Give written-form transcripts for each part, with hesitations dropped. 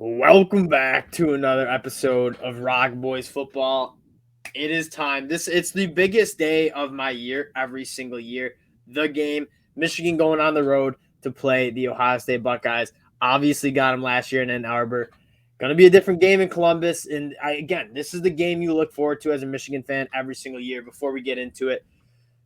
Welcome back to another episode of ROC Boys football. It is time. It's the biggest day of my year every single year. The game, Michigan going on the road to play the Ohio State Buckeyes. Obviously got them last year in Ann Arbor. Going to be a different game in Columbus. And again, this is the game you look forward to as a Michigan fan every single year. Before we get into it,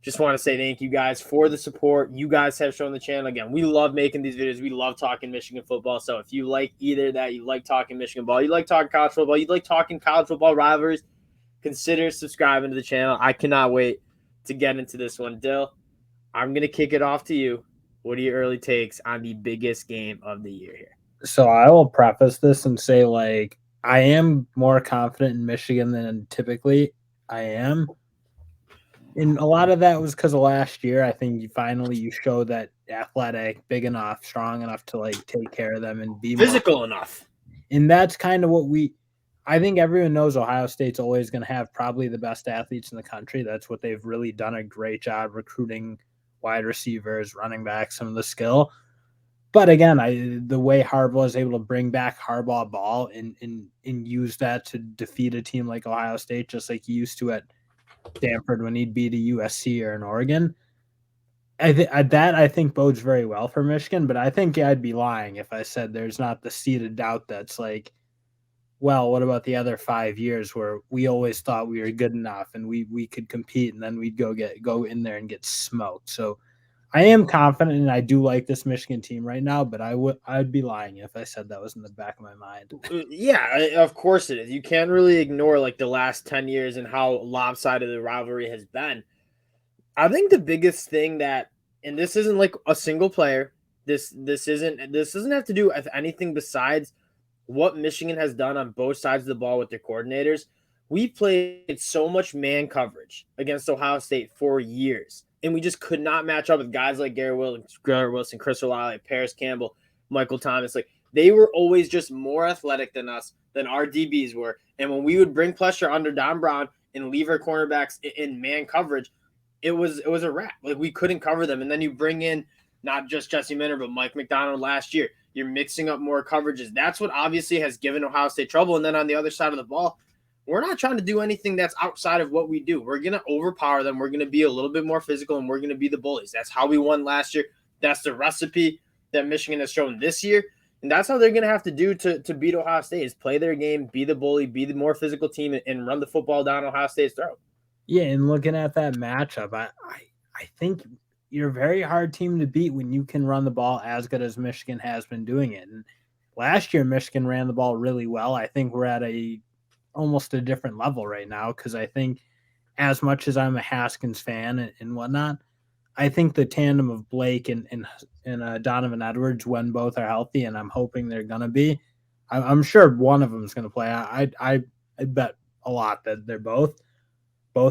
just want to say thank you guys for the support you guys have shown the channel. Again, we love making these videos. We love talking Michigan football. So if you like either that, you like talking Michigan ball, you like talking college football, you like talking college football rivalries, consider subscribing to the channel. I cannot wait to get into this one. Dill, I'm going to kick it off to you. What are your early takes on the biggest game of the year here? So I will preface this and say, I am more confident in Michigan than typically I am. And a lot of that was because of last year. I think you showed that athletic, big enough, strong enough to take care of them and be physical enough. And that's kind of what I think everyone knows Ohio State's always going to have probably the best athletes in the country. That's what they've really done a great job recruiting wide receivers, running back, some of the skill. But again, the way Harbaugh is able to bring back Harbaugh ball and use that to defeat a team like Ohio State, just like he used to at Stanford when he'd beat a USC or an Oregon, I think bodes very well for Michigan. But I think I'd be lying if I said there's not the seed of doubt that's well, what about the other 5 years where we always thought we were good enough and we could compete, and then we'd go in there and get smoked. So I am confident, and I do like this Michigan team right now, but I'd be lying if I said that was in the back of my mind. Yeah, of course it is. You can't really ignore the last 10 years and how lopsided the rivalry has been. I think the biggest thing that, and this isn't like a single player, this doesn't have to do with anything besides what Michigan has done on both sides of the ball with their coordinators. We played so much man coverage against Ohio State for years, and we just could not match up with guys like Garrett Wilson, Chris Olave, Paris Campbell, Michael Thomas. They were always just more athletic than us, than our DBs were. And when we would bring pressure under Don Brown and leave our cornerbacks in man coverage, it was a wrap. We couldn't cover them. And then you bring in not just Jesse Minter, but Mike McDonald last year. You're mixing up more coverages. That's what obviously has given Ohio State trouble. And then on the other side of the ball, we're not trying to do anything that's outside of what we do. We're going to overpower them. We're going to be a little bit more physical, and we're going to be the bullies. That's how we won last year. That's the recipe that Michigan has shown this year. And that's how they're going to have to do to beat Ohio State, is play their game, be the bully, be the more physical team, and run the football down Ohio State's throat. Yeah, and looking at that matchup, I think you're a very hard team to beat when you can run the ball as good as Michigan has been doing it. And last year, Michigan ran the ball really well. I think we're at almost a different level right now, because I think as much as I'm a Haskins fan and whatnot, I think the tandem of Blake and Donovan Edwards, when both are healthy, and I'm hoping they're going to be, I'm sure one of them is going to play. I bet a lot that they're both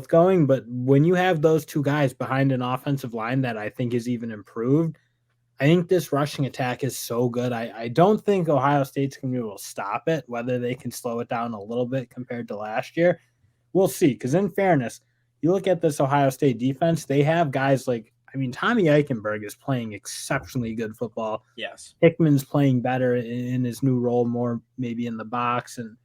going. But when you have those two guys behind an offensive line that I think is even improved, I think this rushing attack is so good. I don't think Ohio State's going to be able to stop it. Whether they can slow it down a little bit compared to last year, we'll see. Because in fairness, you look at this Ohio State defense, they have guys Tommy Eichenberg is playing exceptionally good football. Yes. Hickman's playing better in his new role, more maybe in the box. And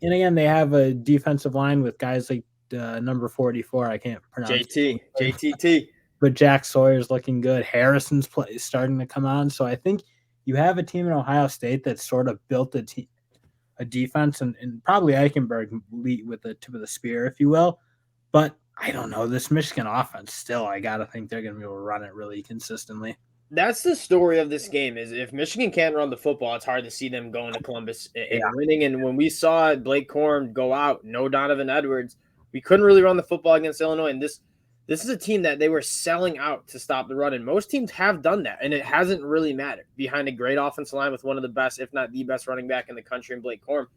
again, they have a defensive line with guys like number 44. I can't pronounce JTT. But Jack Sawyer's looking good. Harrison's starting to come on. So I think you have a team in Ohio State that's sort of built a defense, and probably Eichenberg lead with the tip of the spear, if you will. But I don't know. This Michigan offense, still, I got to think they're going to be able to run it really consistently. That's the story of this game, is if Michigan can't run the football, it's hard to see them going to Columbus and winning. And when we saw Blake Corum go out, no Donovan Edwards, we couldn't really run the football against Illinois. And this is a team that they were selling out to stop the run. And most teams have done that, and it hasn't really mattered. Behind a great offensive line with one of the best, if not the best running back in the country in Blake Corum,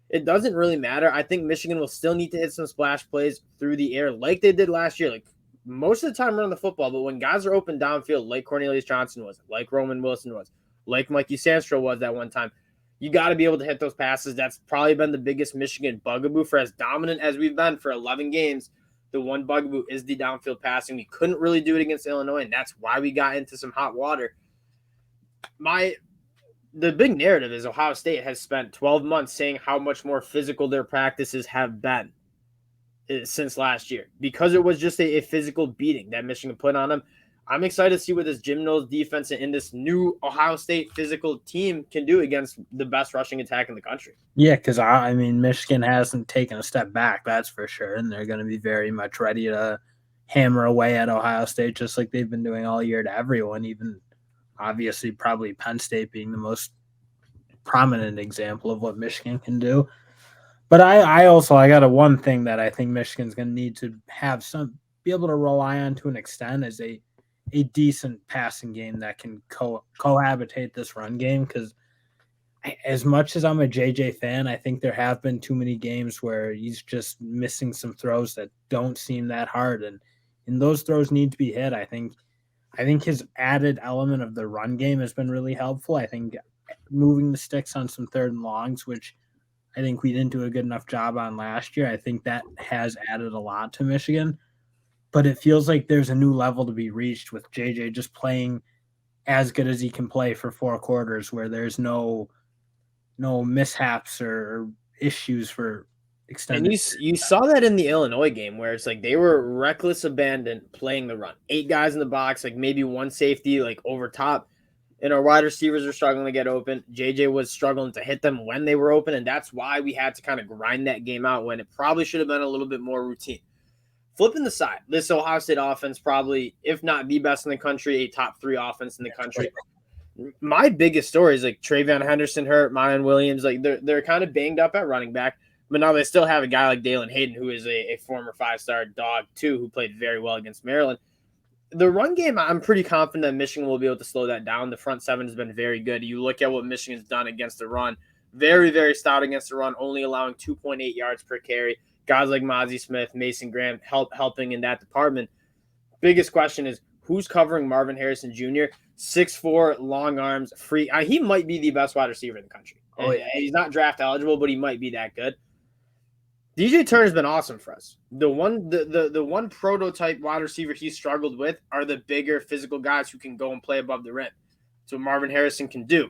it doesn't really matter. I think Michigan will still need to hit some splash plays through the air like they did last year. Most of the time run the football, but when guys are open downfield, like Cornelius Johnson was, like Roman Wilson was, like Mikey Sandstro was that one time, you got to be able to hit those passes. That's probably been the biggest Michigan bugaboo. For as dominant as we've been for 11 games, the one bugaboo is the downfield passing. We couldn't really do it against Illinois, and that's why we got into some hot water. My the big narrative is Ohio State has spent 12 months saying how much more physical their practices have been since last year because it was just a physical beating that Michigan put on them. I'm excited to see what this Jim Knowles defense and this new Ohio State physical team can do against the best rushing attack in the country. Yeah, because I mean, Michigan hasn't taken a step back, that's for sure, and they're going to be very much ready to hammer away at Ohio State just like they've been doing all year to everyone, even obviously probably Penn State being the most prominent example of what Michigan can do. But I got a one thing that I think Michigan's going to need to have be able to rely on to an extent is a decent passing game that can cohabitate this run game. Because as much as I'm a JJ fan, I think there have been too many games where he's just missing some throws that don't seem that hard, and those throws need to be hit. I think his added element of the run game has been really helpful. I think moving the sticks on some third and longs, which I think we didn't do a good enough job on last year. I think that has added a lot to Michigan, but it feels like there's a new level to be reached with JJ just playing as good as he can play for 4 quarters, where there's no mishaps or issues for extended. And you saw that in the Illinois game where it's like they were reckless abandon playing the run. 8 guys in the box, like maybe one safety like over top. And our wide receivers are struggling to get open. JJ was struggling to hit them when they were open, and that's why we had to kind of grind that game out when it probably should have been a little bit more routine. Flipping the side, this Ohio State offense probably, if not the best in the country, a top 3 offense in the country. My biggest story is like Travion Henderson hurt, Mayan Williams, like they're kind of banged up at running back, but now they still have a guy like Dalen Hayden, who is a former 5-star dog too, who played very well against Maryland. The run game, I'm pretty confident that Michigan will be able to slow that down. The front 7 has been very good. You look at what Michigan's done against the run, very, very stout against the run, only allowing 2.8 yards per carry. Guys like Mozzie Smith, Mason Graham helping in that department. Biggest question is who's covering Marvin Harrison Jr.? 6'4", long arms, free. He might be the best wide receiver in the country. Oh, yeah. He's not draft eligible, but he might be that good. DJ Turner's been awesome for us. The one prototype wide receiver he struggled with are the bigger physical guys who can go and play above the rim. That's what Marvin Harrison can do.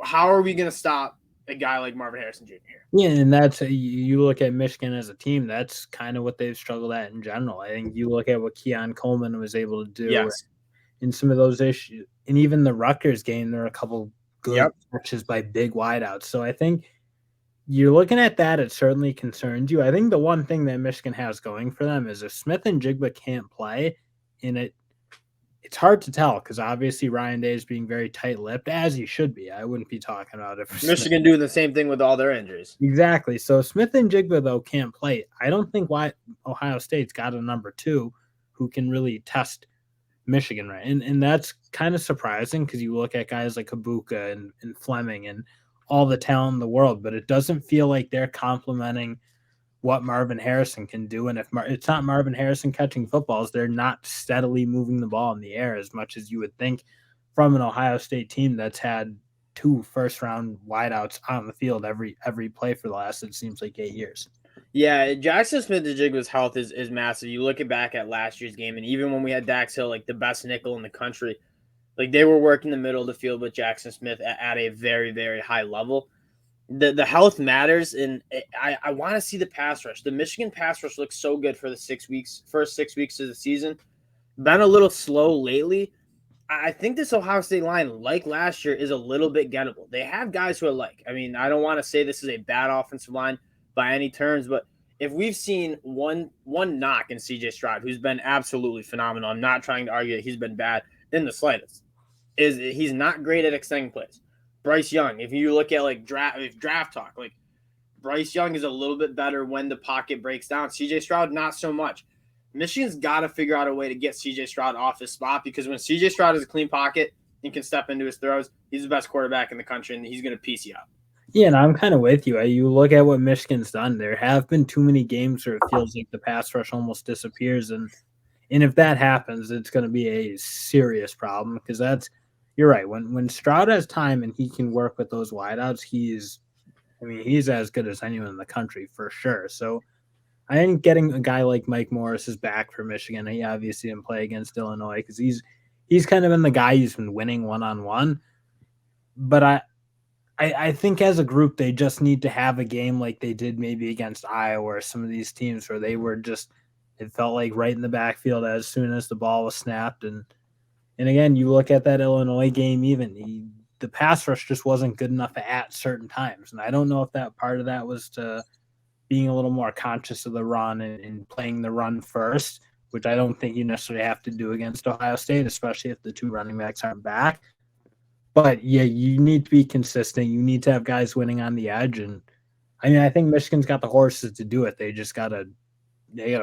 How are we going to stop a guy like Marvin Harrison Jr. here? Yeah, and that's you look at Michigan as a team. That's kind of what they've struggled at in general. I think you look at what Keon Coleman was able to do in some of those issues, and even the Rutgers game, there are a couple good catches by big wideouts. So I think you're looking at that, it certainly concerns you. I think the one thing that Michigan has going for them is if Smith and Jigba can't play, and it's hard to tell because obviously Ryan Day is being very tight-lipped, as he should be. I wouldn't be talking about it. Michigan doing the same thing with all their injuries. Exactly. So Smith and Jigba, though, can't play. I don't think why Ohio State's got a number 2 who can really test Michigan, right? And that's kind of surprising because you look at guys like Habuka and Fleming and all the talent in the world, but it doesn't feel like they're complementing what Marvin Harrison can do. And if it's not Marvin Harrison catching footballs, they're not steadily moving the ball in the air as much as you would think from an Ohio State team that's had 2 first-round wideouts on the field every play for the last, it seems like 8 years. Yeah, Jackson Smith-Njigba's health is massive. You look back at last year's game, and even when we had Dax Hill, like the best nickel in the country, like they were working the middle of the field with Jackson Smith at a very, very high level. The health matters, and I want to see the pass rush. The Michigan pass rush looks so good for the first 6 weeks of the season. Been a little slow lately. I think this Ohio State line, like last year, is a little bit gettable. They have guys who are like, I mean, I don't want to say this is a bad offensive line by any terms, but if we've seen one knock in CJ Stroud, who's been absolutely phenomenal, I'm not trying to argue that he's been bad in the slightest, is he's not great at extending plays. Bryce Young, if you look at like draft talk, like Bryce Young is a little bit better when the pocket breaks down. CJ Stroud, not so much. Michigan's got to figure out a way to get CJ Stroud off his spot because when CJ Stroud has a clean pocket and can step into his throws, he's the best quarterback in the country and he's going to piece you up. Yeah, and I'm kind of with you. You look at what Michigan's done. There have been too many games where it feels like the pass rush almost disappears, and if that happens, it's going to be a serious problem because you're right. When Stroud has time and he can work with those wideouts, he's as good as anyone in the country for sure. So I think getting a guy like Mike Morris is back for Michigan. He obviously didn't play against Illinois because he's kind of been the guy who's been winning one-on-one. But I think as a group, they just need to have a game like they did maybe against Iowa or some of these teams where they were just, it felt like right in the backfield as soon as the ball was snapped. And again, you look at that Illinois game, even the pass rush just wasn't good enough at certain times. And I don't know if that part of that was to being a little more conscious of the run and playing the run first, which I don't think you necessarily have to do against Ohio State, especially if the two running backs aren't back. But yeah, you need to be consistent. You need to have guys winning on the edge. And I mean, I think Michigan's got the horses to do it. They just gotta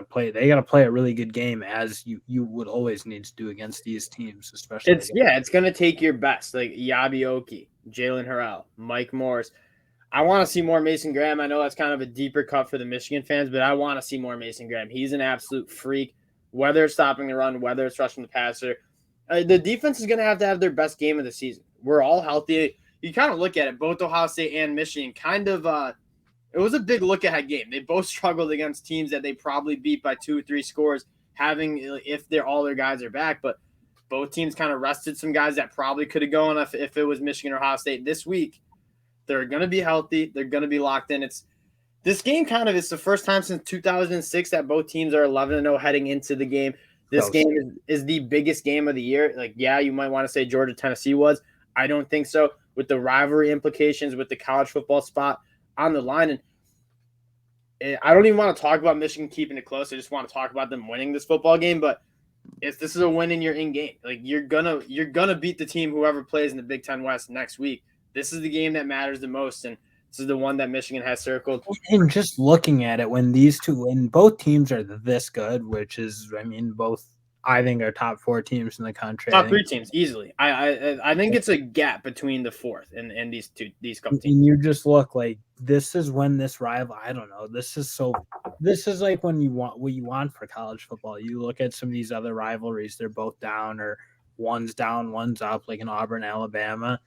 play a really good game, as you would always need to do against these teams, especially It's gonna take your best, like Yabioki, Jalen Harrell, Mike Morris. I want to see more Mason Graham. I know that's kind of a deeper cut for the Michigan fans, but I want to see more Mason Graham. He's an absolute freak, whether it's stopping the run, whether it's rushing the passer. The defense is going to have their best game of the season. We're all healthy. You kind of look at it, both Ohio State and Michigan kind of it was a big look-ahead game. They both struggled against teams that they probably beat by 2 or 3 scores, if all their guys are back. But both teams kind of rested some guys that probably could have gone if it was Michigan or Ohio State this week. They're going to be healthy. They're going to be locked in. This game it's the first time since 2006 that both teams are 11-0 heading into the game. This game is the biggest game of the year. Like, yeah, you might want to say Georgia, Tennessee was. I don't think so. With the rivalry implications, with the college football spot on the line. And I don't even want to talk about Michigan keeping it close. I just want to talk about them winning this football game. But if this is a win and you're in game, like you're gonna beat the team whoever plays in the Big Ten West next week. This is the game that matters the most, and this is the one that Michigan has circled. And just looking at it, when both teams are this good, which is, I mean, both I think are top 4 teams in the country. Top 3 teams easily. I think it's a gap between the fourth and these couple teams. And you just look like this is when this rival. I don't know. This is like when you want what you want for college football. You look at some of these other rivalries; they're both down, or one's down, one's up, like in Auburn, Alabama.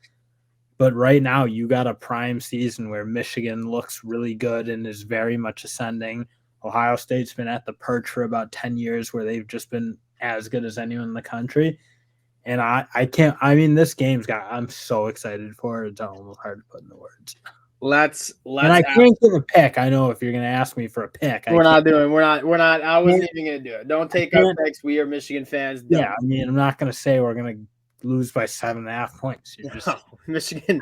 But right now, you got a prime season where Michigan looks really good and is very much ascending. Ohio State's been at the perch for about 10 years where they've just been as good as anyone in the country. And this game's I'm so excited for it. It's almost hard to put into words. And I can't give a pick. I know if you're going to ask me for a pick. We're not. I wasn't even going to do it. Don't take our picks. We are Michigan fans. Yeah, I mean, I'm not going to say we're going to lose by 7.5 points. You're just Michigan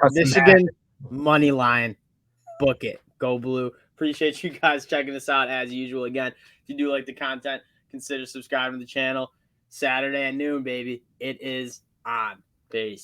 money line. Book it. Go Blue. Appreciate you guys checking us out as usual. Again, if you do like the content, consider subscribing to the channel. Saturday at noon, baby. It is on. Peace.